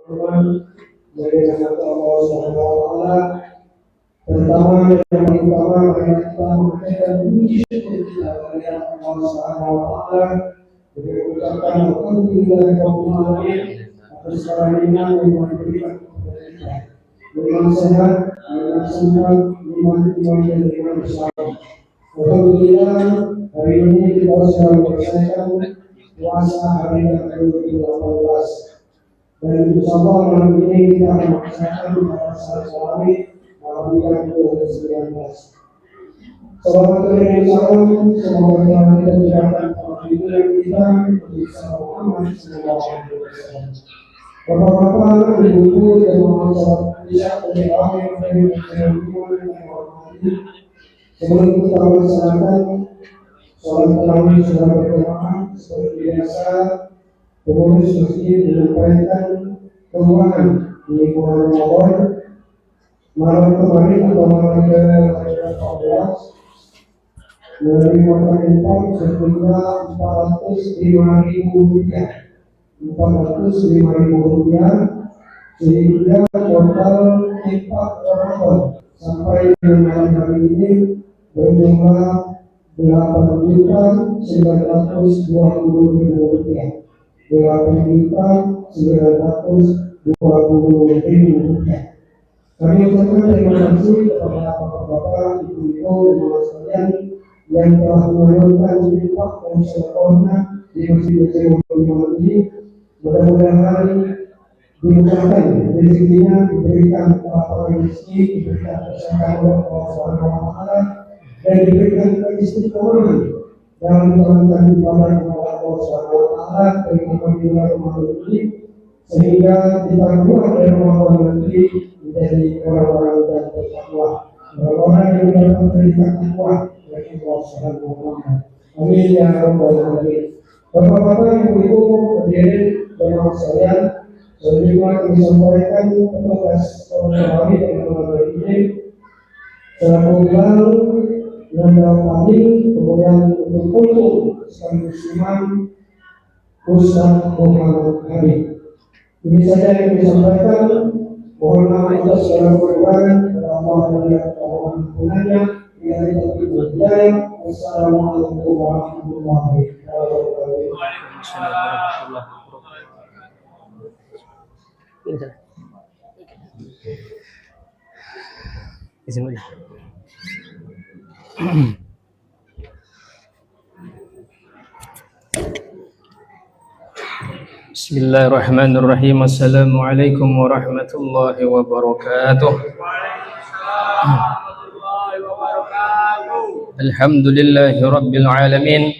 dari Allah Subhanahu wa taala. Pertama yang paling utama adalah kita mengucapkan puji syukur kita kepada Allah Subhanahu wa taala. Dengan mengucapkan alhamdulillahirabbil alamin atas segala nikmat yang diberikan kepada kita. Dengan sehat, dengan sempat, iman dan iman bersama. Alhamdulillah hari ini kita sedang menyelesaikan puasa hari yang ke-18. Dan insyaallah malam ini kita akan melaksanakan pada salat tarawih malam yang ke-19. Selamat hari salam, semoga Tuhan kita berikan kepada kita bisa Muhammad sallallahu alaihi wasallam. Bapak-bapak, ibu-ibu dan sahabat Isya dari akhir dari yang hormati. Sebelum kita melaksanakan salat tarawih secara berjamaah seperti biasa, pengurus masjid menyampaikan keuangan di bulan Ramadan malam kemarin atau malam ke-14 menerima infak sejumlah Rp405.000 sehingga total infak Ramadan sampai dengan malam hari ini berjumlah Rp8.920.000. 8.920.000. Kami ucapkan terima kasih kepada bapak-bapak, ibu-ibu, dan sekalian yang telah menyalurkan infak dan sedekahnya di masjid ini. Mudah-mudahan dimudahkan rezekinya, diberikan kelapangan rezeki, diberikan keberkahan oleh Allah Subhanahu wa taala, dan diberikan keistiqomahan dalam menjalankan ibadah kepada Allah Subhanahu wa taala dari bulan Ramadan ini, sehingga kita keluar dari Ramadan nanti menjadi orang-orang yang bertakwa, orang-orang yang mendapatkan takwa dari Allah Subhanahu wa taala. Amin ya rabbal alamin. Bapak-bapak, ibu-ibu, hadirin dan sekalian, sebagaimana kami sampaikan petugas tarawih dan malam ini secara global dan paling kemudian untuk kultur sekaligus imam Ustaz Muhammad Habib. Ini saja yang disampaikan. Mohon maaf atas segala kekurangan kepada Allah dan Tuhannya. Wassalamualaikum warahmatullahi wabarakatuh. Bismillahirrahmanirrahim. Assalamualaikum warahmatullahi wabarakatuh. Alhamdulillahi rabbil alamin.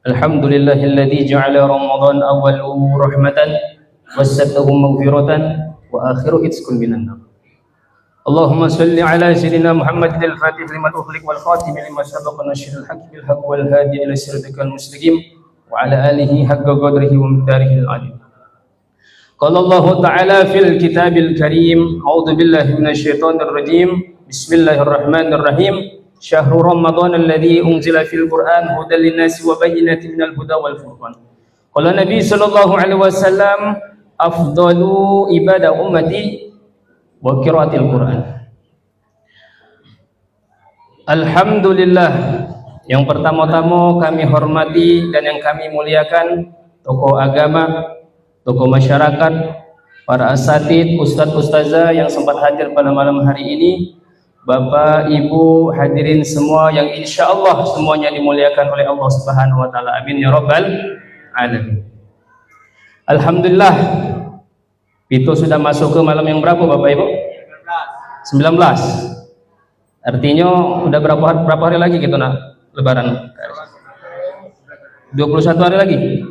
Alhamdulillahilladzi ja'ala Ramadan awwalahu rahmatan wassatahu maghfiratan wa akhiruhu itqun minan nar. Allahumma salli ala sayyidina Muhammadin al-Fatih liman ughliq wal khatim lima sabaqa nasyirul haqqi bil haqq wal hadi ila siratikal mustaqim wa ala alihi haqqa qadrihi wa miqdarihi al-'azim. Qala Allah ta'ala fil kitabil karim, a'udzu billahi minasyaitonir rajim. Bismillahirrahmanirrahim. Syahrul Ramadan alladzi unzila fil Qur'an hudan lin-nasi wa bayyinatin minal huda wal furqan. Qala Nabi sallallahu alaihi wasallam, afdalu ibadah ummati wa qiraatil Qur'an. Alhamdulillah, yang pertama-tama kami hormati dan yang kami muliakan tokoh agama, tokoh masyarakat, para asatid, ustadz ustazah yang sempat hadir pada malam hari ini, Bapak, Ibu, hadirin semua yang insya Allah semuanya dimuliakan oleh Allah Subhanahu wa taala. Amin ya rabbal alamin. Alhamdulillah, itu sudah masuk ke malam yang berapa Bapak Ibu? 19. Artinya udah berapa hari lagi gitu nak lebaran? 21 hari lagi?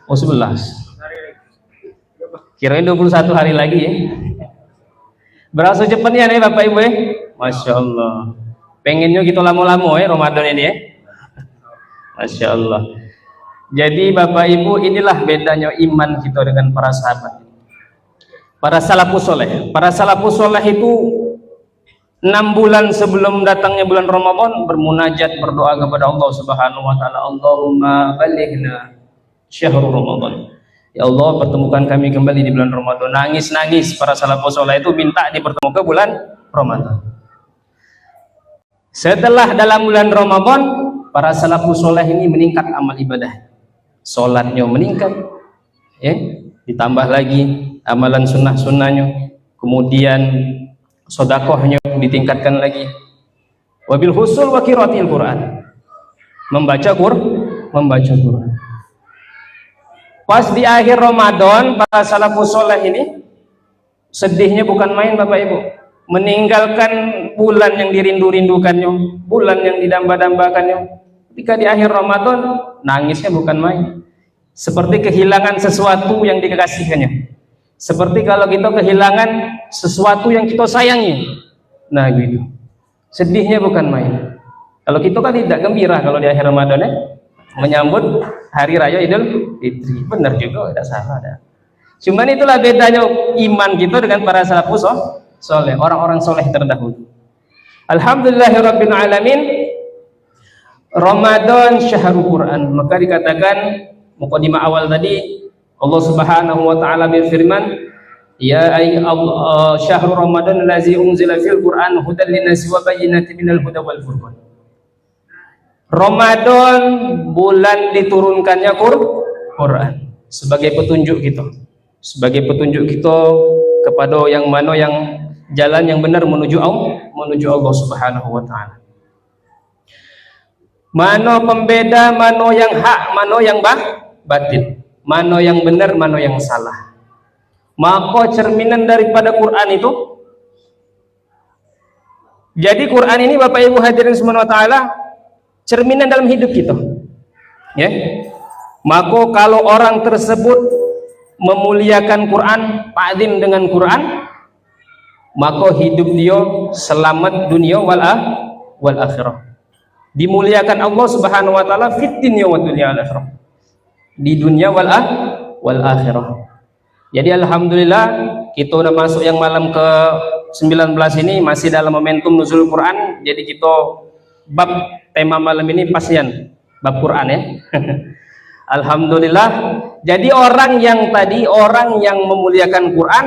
Oh 11. Kirain 21 hari lagi ya. Berasa cepatnya nih Bapak Ibu ya. Masya Allah. Pengennya gitu lama-lama ya Ramadan ini ya. Masya Allah. Jadi Bapak Ibu, inilah bedanya iman kita dengan para sahabat. Para salafus soleh. Para salafus soleh itu 6 bulan sebelum datangnya bulan Ramadan bermunajat, berdoa kepada Allah Subhanahu wa taala, Allahumma balighna syahrul Ramadan. Ya Allah, pertemukan kami kembali di bulan Ramadan. Nangis-nangis para salafus saleh itu minta dipertemukan bulan Ramadan. Setelah dalam bulan Ramadan, para salafus saleh ini meningkat amal ibadah. Salatnya meningkat, ya, ditambah lagi amalan sunnah-sunnahnya, kemudian sedekahnya ditingkatkan lagi. Wabil husul wa qiraatil Quran. Membaca Quran. Pas di akhir Ramadan, para salafus saleh ini sedihnya bukan main Bapak Ibu. Meninggalkan bulan yang dirindu-rindukannya, bulan yang didamba-dambakannya. Ketika di akhir Ramadan, nangisnya bukan main. Seperti kehilangan sesuatu yang dikasihkannya. Seperti kalau kita kehilangan sesuatu yang kita sayangi. Nah gitu. Sedihnya bukan main. Kalau kita kan tidak gembira kalau di akhir Ramadan ya, menyambut hari raya Idul Fitri. Benar juga, tidak salah ada. Cuman itulah bedanya iman kita dengan para salafus saleh, orang-orang soleh terdahulu. Alhamdulillahirabbil alamin. Ramadan syahrul Quran. Maka dikatakan mukadimah awal tadi, Allah Subhanahu wa taala berfirman, ya Allah, syahrul Ramadan allazi unzila fil Quran hudan linnasi wa bayyinatin minal huda wal furqan. Ramadan bulan diturunkannya Quran sebagai petunjuk kita. Sebagai petunjuk kita kepada yang mana yang jalan yang benar menuju Allah Subhanahu wa taala. Mana pembeda, mana yang hak, mana yang batil, mana yang benar, mana yang salah. Maka cerminan daripada Quran itu. Jadi Quran ini Bapak Ibu hadirin subhanahu wa taala cerminan dalam hidup kita. Ya. Maka kalau orang tersebut memuliakan Quran, ta'zim dengan Quran, maka hidup dia selamat dunia wal akhirah. Dimuliakan Allah Subhanahu wa taala fid dunya wad dunya al akhirah. Di dunia wal akhirah. Jadi alhamdulillah kita udah masuk yang malam ke 19 ini, masih dalam momentum nuzul Quran. Jadi kita bab tema malam ini pasian bab Quran ya. Alhamdulillah. Jadi orang yang memuliakan Quran,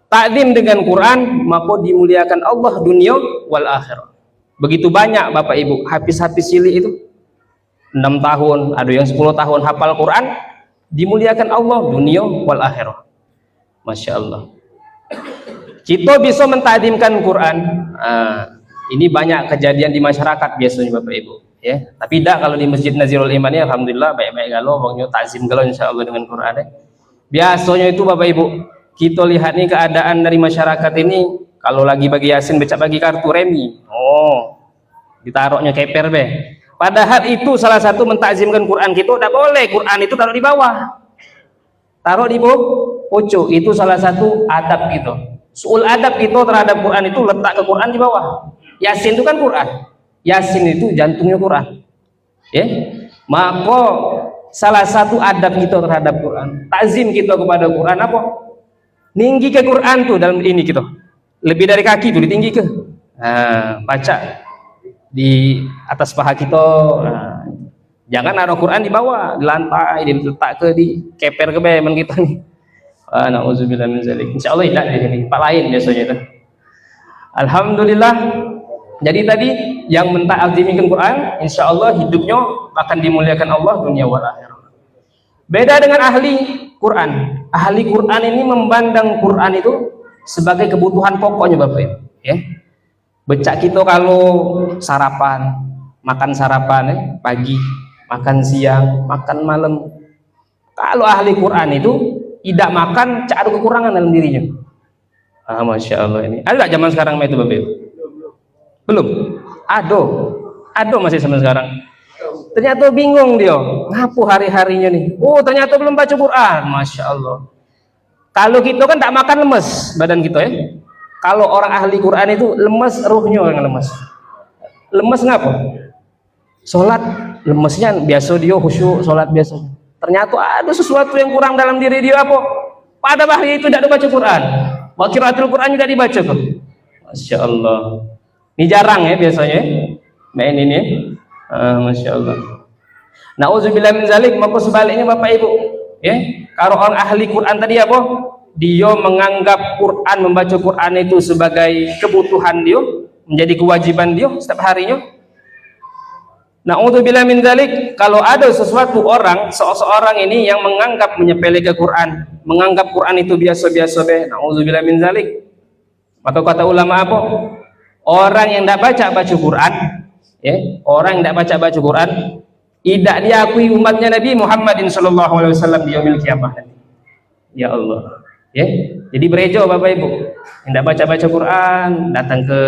takdim dengan Quran, maka dimuliakan Allah dunia wal akhirah. Begitu banyak Bapak Ibu habis-habis cilik itu 6 tahun, ada yang 10 tahun hafal Quran, dimuliakan Allah dunia wal akhirah. Masya Allah. Kita bisa mentakdimkan Quran. Ini banyak kejadian di masyarakat biasanya Bapak Ibu ya. Tapi tidak kalau di Masjid Nazirul Iman ini alhamdulillah baik-baik galau, bangnya takzim galau insyaallah dengan Quran ya. Biasanya itu Bapak Ibu, kita lihat nih keadaan dari masyarakat ini, kalau lagi bagi yasin becak bagi kartu remi, ditaruhnya keper be. Padahal itu salah satu mentakzimkan Quran kita, tidak boleh Quran itu taruh di bawah, taruh di pojok. Itu salah satu adab kita. Suul adab kita terhadap Quran itu letak ke Quran di bawah. Yasin itu kan Quran, Yasin itu jantungnya Quran ya. Maka salah satu adab kita terhadap Quran, takzim kita kepada Quran apa? Tinggi ke Quran tuh dalam ini kita, lebih dari kaki tuh ditinggi ke, baca di atas paha kita. Jangan naruh Quran di bawah, di lantai, diletak ke, di keper ke bemen kita nih. Nauzubillah min zalik. Insyaallah tidak di sini, tempat lain biasanya itu. Alhamdulillah. Jadi tadi yang mentakzimkan Quran, insyaallah hidupnya akan dimuliakan Allah dunia wal akhirah. Beda dengan ahli Quran. Ahli Quran ini memandang Quran itu sebagai kebutuhan pokoknya Bapak Ibu ya. Becak kita kalau sarapan, makan sarapan ya, pagi, makan siang, makan malam. Kalau ahli Quran itu tidak makan, ada kekurangan dalam dirinya. Masya Allah ini. Ada nggak zaman sekarang itu Bapak Ibu? Belum. Ada masih sampai sekarang. Ternyata bingung dia, ngapu hari-harinya nih. Ternyata belum baca Quran. Masya Allah. Kalau kita kan tak makan lemes badan kita ya. Kalau orang ahli Quran itu lemes ruhnya, orang lemes. Lemes ngapa? Sholat lemesnya biasa dia khusyuk sholat biasa. Ternyata ada sesuatu yang kurang dalam diri dia apa? Pada hari itu tidak dibaca Quran. Wa qiraatul Quran juga dibaca kok. Masya Allah. Ini jarang ya biasanya main ini. Masya Allah. Nauzubillah min zalik. Maka sebaliknya Bapak Ibu, ya. Kalau orang ahli Quran tadi apa? Dia menganggap Quran, membaca Quran itu sebagai kebutuhan dia, menjadi kewajiban dia setiap harinya. Na'udzubillah min dzalik. Kalau ada sesuatu orang, seseorang ini yang menganggap menyepelekan Quran, menganggap Quran itu biasa-biasa be, na'udzubillah min dzalik. Maka kata ulama apa? Orang yang tidak baca Quran, ya, orang yang tidak baca Quran, tidak diakui umatnya Nabi Muhammadin sallallahu alaihi wasallam di yaumil qiyamah. Ya Allah, ya. Jadi berejo Bapak Ibu, yang tidak baca Quran datang ke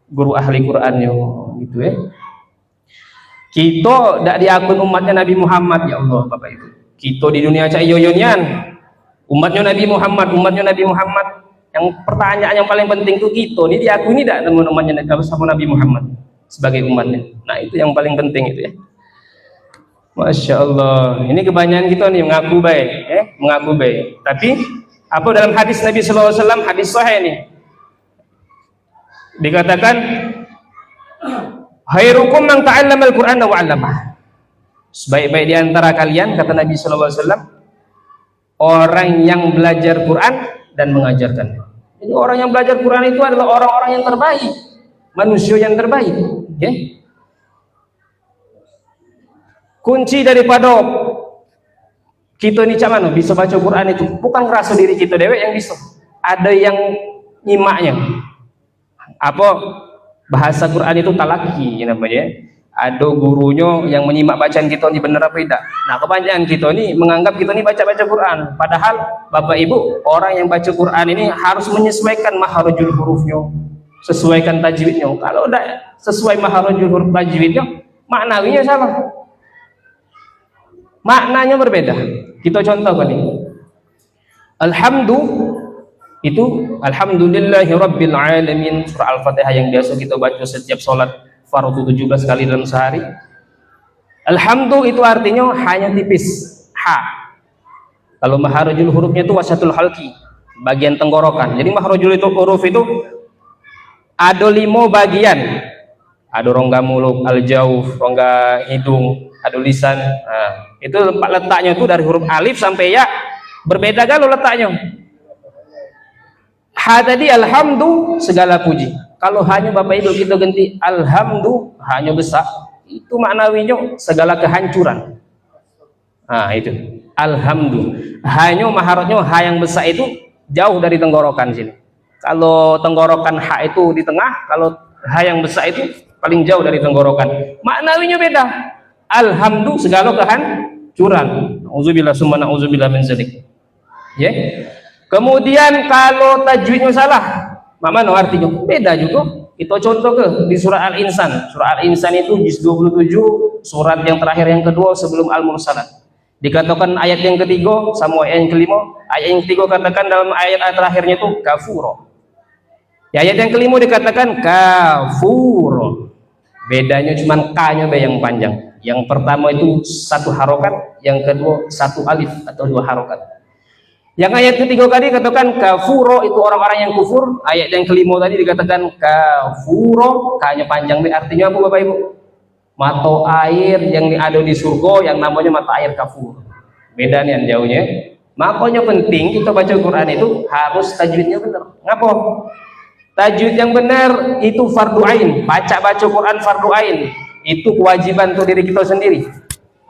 guru ahli Qurannya, gitu ya. Kita tidak diakui umatnya Nabi Muhammad, ya Allah Bapak Ibu. Kita di dunia cak yoyonian, umatnya Nabi Muhammad, umatnya Nabi Muhammad. Yang pertanyaan yang paling penting itu kita ini diakui tidak teman-temannya sama Nabi Muhammad sebagai umatnya. Nah itu yang paling penting itu ya. Masya Allah, ini kebanyakan kita nih mengaku baik, mengaku baik. Tapi apa dalam hadis Nabi SAW, hadis sahih ini dikatakan, khairukum man ta'allama al-Qur'an wa 'allamah. Sebaik-baik di antara kalian, kata Nabi SAW, orang yang belajar Quran dan mengajarkannya. Jadi orang yang belajar Quran itu adalah orang-orang yang terbaik, manusia yang terbaik. Okay? Kunci daripada kita ini cuman bisa baca Quran itu bukan ngerasa diri kita dewek yang bisa, ada yang nyimaknya. Apa bahasa Quran itu talaki namanya. Ada gurunya yang menyimak bacaan kita ini benar apa tidak. Nah kebanyakan kita ini menganggap kita ini baca Quran, padahal Bapak Ibu, orang yang baca Quran ini harus menyesuaikan makharijul hurufnya, sesuaikan tajwidnya. Kalau tidak sesuai makharijul huruf tajwidnya, maknawinya salah, maknanya berbeda. Kita contohkan ini, itu alhamdulillahi rabbil alamin, surah Al-Fatihah yang biasa kita baca setiap sholat fardu 17 kali dalam sehari. Alhamdu itu artinya hanya tipis, ha. Kalau makharijul hurufnya itu wasatul halqi, bagian tenggorokan. Jadi makharijul itu huruf itu ada 5 bagian. Ada rongga mulut, al-jauf, rongga hidung, ada lisan. Nah, itu letaknya itu dari huruf alif sampai ya, berbeda kalau letaknya. Ha tadi alhamdu, segala puji. Kalau hanya Bapak Ibu kita ganti alhamdu, hanya besar, itu maknawinya segala kehancuran. Nah itu alhamdu, hanya maharotnya ha yang besar itu jauh dari tenggorokan sini. Kalau tenggorokan ha itu di tengah, kalau ha yang besar itu paling jauh dari tenggorokan. Maknawinya beda. Alhamdu segala kehancuran. Auzubillah summa na'udzubillah min dzalik. Ya. Kemudian kalau tajwidnya salah, mana artinya beda juga. Kita contoh ke di surah Al-Insan. Surah Al-Insan itu juz 27, surat yang terakhir yang kedua sebelum Al-Mursalat. Dikatakan ayat yang ketiga sama ayat yang kelima. Ayat yang ketiga katakan dalam ayat terakhirnya itu kafuro. Ya, ayat yang kelima dikatakan kafuro. Bedanya cuma k-nya yang panjang. Yang pertama itu 1 harokat, yang kedua 1 alif atau 2 harokat. Yang ayat ketiga tadi katakan kafuro, itu orang-orang yang kufur. Ayat yang kelima tadi dikatakan kafuro, k-nya panjang. Artinya apa Bapak Ibu? Mata air yang ada di surga yang namanya mata air kafur. Beda nih yang jauhnya. Makanya penting kita baca Quran itu harus tajwidnya benar. Ngapa? Tajwid yang benar itu fardu ain. Baca Quran fardu ain. Itu kewajiban untuk diri kita sendiri.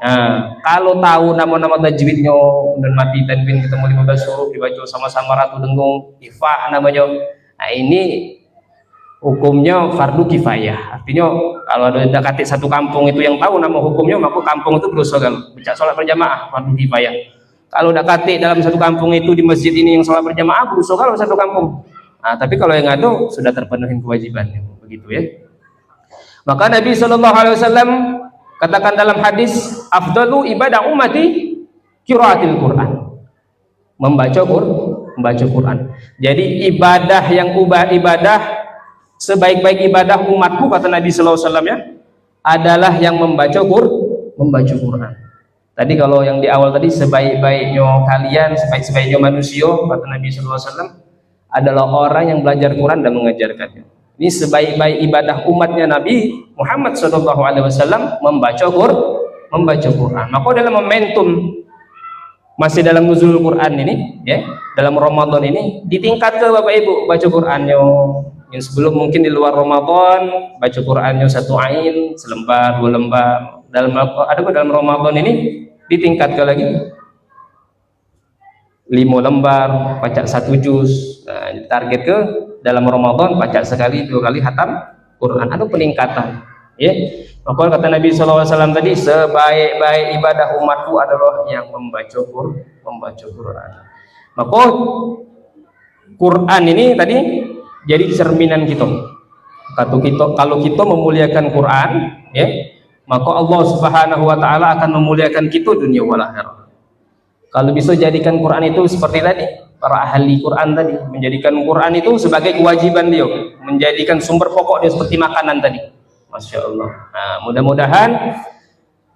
Nah, kalau tahu nama-nama tajwidnya dan mati tanwin ketemu 15 huruf dibaca sama-sama ratu dengung ifa namanya. Nah, ini hukumnya fardu kifayah. Artinya kalau ada dekat satu kampung itu yang tahu nama hukumnya, maka kampung itu berusaha baca sholat berjamaah fardu kifayah. Kalau dekat dalam satu kampung itu di masjid ini yang sholat berjamaah berusaha kalau satu kampung. Nah, tapi kalau yang ada sudah terpenuhi kewajibannya, begitu ya. Maka Nabi SAW katakan dalam hadis, afdalu ibadah ummati qiraatil Quran. Membaca Quran. Jadi ibadah yang ibadah sebaik-baik ibadah umatku, kata Nabi sallallahu alaihi wasallam ya, adalah yang membaca Quran. Tadi kalau yang di awal tadi sebaik-baiknya kalian, sebaik-baiknya manusia, kata Nabi sallallahu alaihi wasallam, adalah orang yang belajar Quran dan mengajarkannya. Ini sebaik-baik ibadah umatnya Nabi Muhammad SAW membaca Quran. Maka dalam momentum masih dalam nuzul Quran ini, ya, dalam Ramadan ini ditingkat ke Bapak Ibu baca Qurannya. Yang sebelum mungkin di luar Ramadan baca Qurannya 1 ain, selembar, 2 lembar. Dalam Ramadan ini ditingkat ke lagi 5 lembar, baca 1 juz. Nah, target ke dalam Ramadan baca sekali 2 kali khatam Quran. Ada peningkatan, ya. Maka kata Nabi SAW tadi, sebaik-baik ibadah umatku adalah yang membaca Quran. Maka Quran ini tadi jadi cerminan kita. Kalau kita memuliakan Quran, ya, maka Allah Subhanahu wa taala akan memuliakan kita dunia wal akhirah. Kalau bisa jadikan Quran itu seperti tadi, para ahli Quran tadi menjadikan Quran itu sebagai kewajiban dia, menjadikan sumber pokok dia seperti makanan tadi. Masya Allah. Nah, mudah-mudahan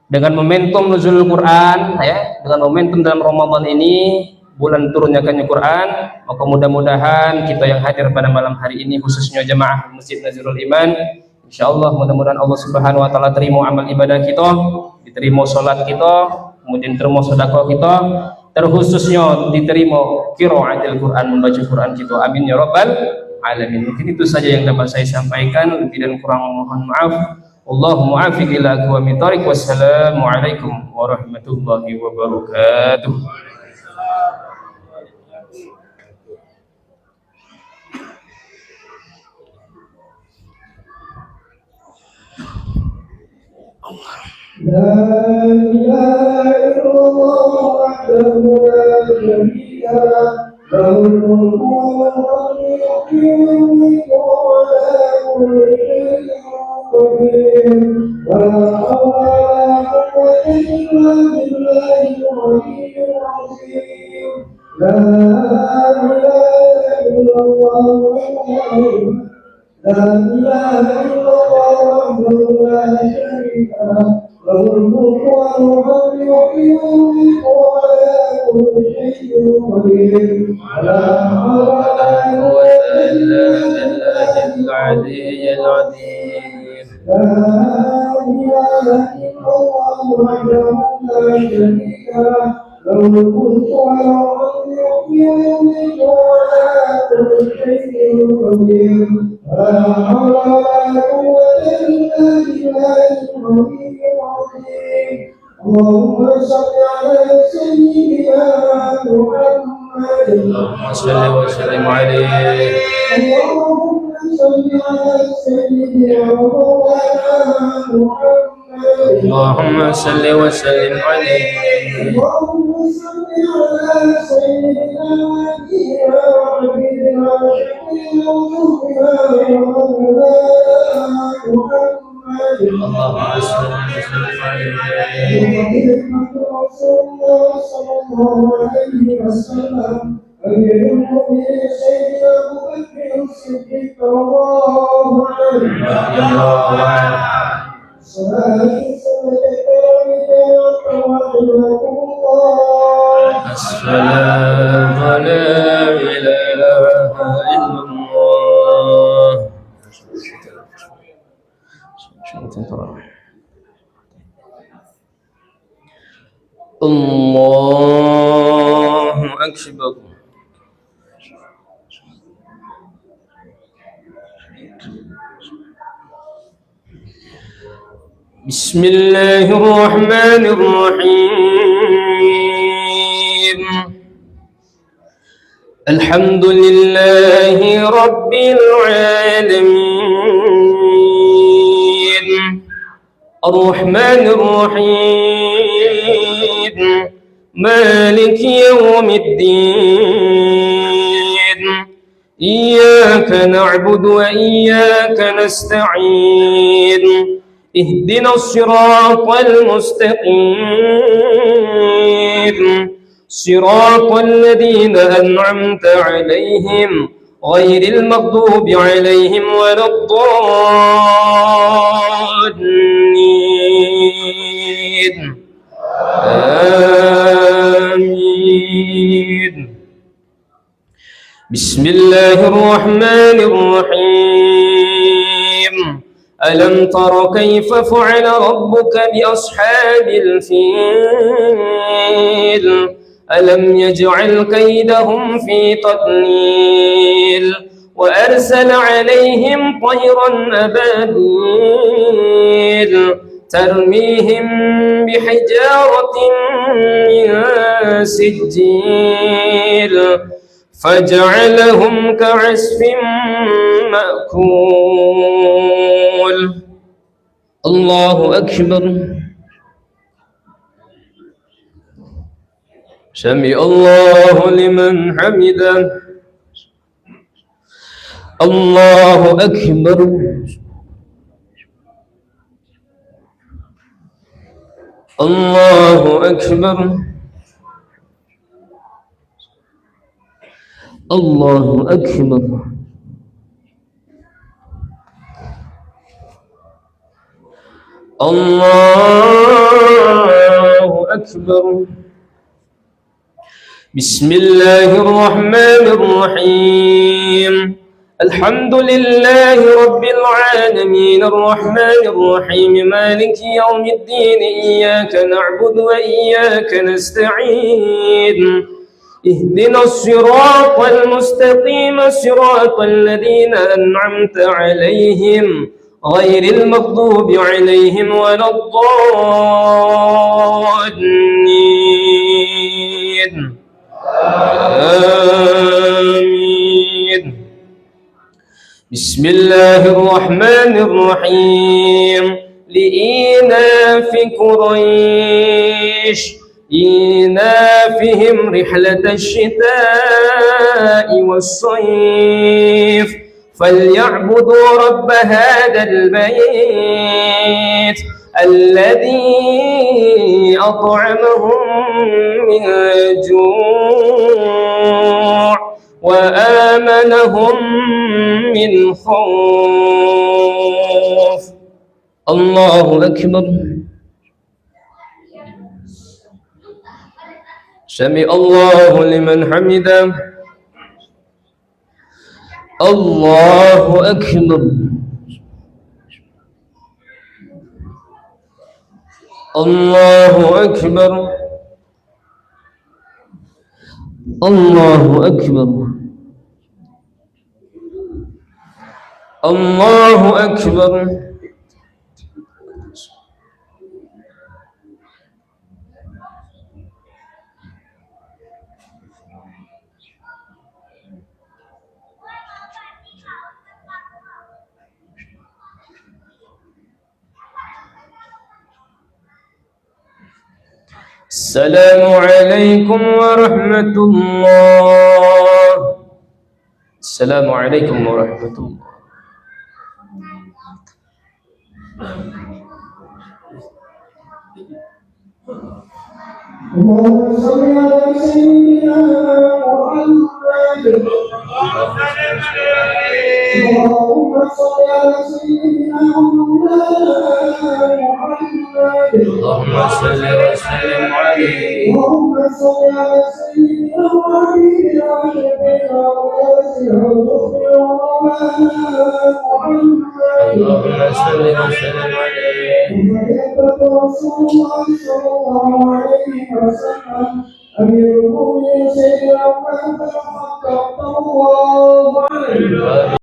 dengan momentum nuzul Quran, ya, dengan momentum dalam Ramadan ini, bulan turunnya Quran, maka mudah-mudahan kita yang hadir pada malam hari ini, khususnya jemaah Masjid Nazirul Iman, insya Allah mudah-mudahan Allah Subhanahu wa taala terima amal ibadah kita, diterima sholat kita, kemudian terima sedekah kita, terkhususnya diterima qiraatul Quran, membaca Quran kita. Amin ya rabbal alamin. Mungkin itu saja yang dapat saya sampaikan, lebih dan kurang mohon maaf. Allahumma afiq ila aqwamit thariq. Wassalamualaikum warahmatullahi wabarakatuh. لا إله إلا الله وحده لا شريك له له الملك وله الحمد وعلى كل شيء قدير ولا حول ولا قوة إلا بالله العلي العظيم لا إله إلا الله لا إله إلا الله وحده لا شريك له له الملك وله الحمد وعلى كل شيء قدير ولا حول ولا قوة إلا بالله العلي العظيم لا إله إلا الله وحده لا شريك له له الملك وله الحمد وعلى كل شيء قدير ولا حول ولا قوة إلا بالله العلي العظيم اللهم صل على سيدنا محمد اللهم صل وسلم عليه. اللهم صل على سيدنا مولانا محمد اللهم صل وسلم عليه. اللهم صل على سيدنا نبينا وحبيبنا وشفيعنا ومولانا محمد اللهم صل وسلم عليه. رسول الله صلى الله عليه وسلم أمير المؤمنين سيدنا أبو بكر الصديق رضي الله عنه صلاة السلام لا إله إلا الله. الله أكبر. بسم الله الرحمن الرحيم. الحمد لله رب العالمين الرحمن الرحيم مالك يوم الدين إياك نعبد وإياك نستعين اهدنا الصراط المستقيم صراط الذين أنعمت عليهم غير المغضوب عليهم ولا الضالين آمين. بسم الله الرحمن الرحيم. ألم تر كيف فعل ربك بأصحاب الفيل ألم يجعل كيدهم في تضليل وأرسل عليهم طيرا أبابيل ترميهم بحجارة من سجيل فجعلهم كعصف مأكول. الله أكبر. سمع الله لمن حمده. الله أكبر. الله أكبر. الله أكبر. الله أكبر. بسم الله الرحمن الرحيم. الحمد لله رب العالمين الرحمن الرحيم مالك يوم الدين إياك نعبد وإياك نستعين اهدنا الصراط المستقيم صراط الذين أنعمت عليهم غير المغضوب عليهم ولا الضالين. آمين. بسم الله الرحمن الرحيم. لإيلاف قريش إيلافهم رحلة الشتاء والصيف فليعبدوا رب هذا البيت الذي أطعمهم من جوع وآمنهم من خوف. الله أكبر. سمع الله لمن حمده. الله أكبر. الله أكبر. الله أكبر. الله أكبر. السلام عليكم ورحمة الله. السلام عليكم ورحمة الله. اللهم صل على سيدنا محمد. اللهم صل على سيدنا محمد. اللهم صل وسلم عليه. اللهم صل على سيدنا وحبيبنا وشفيعنا محمد. اللهم صل وسلم عليه. رسول الله صلى الله عليه وسلم أمير المؤمنين سيدنا محمد صلى الله عليه وسلم.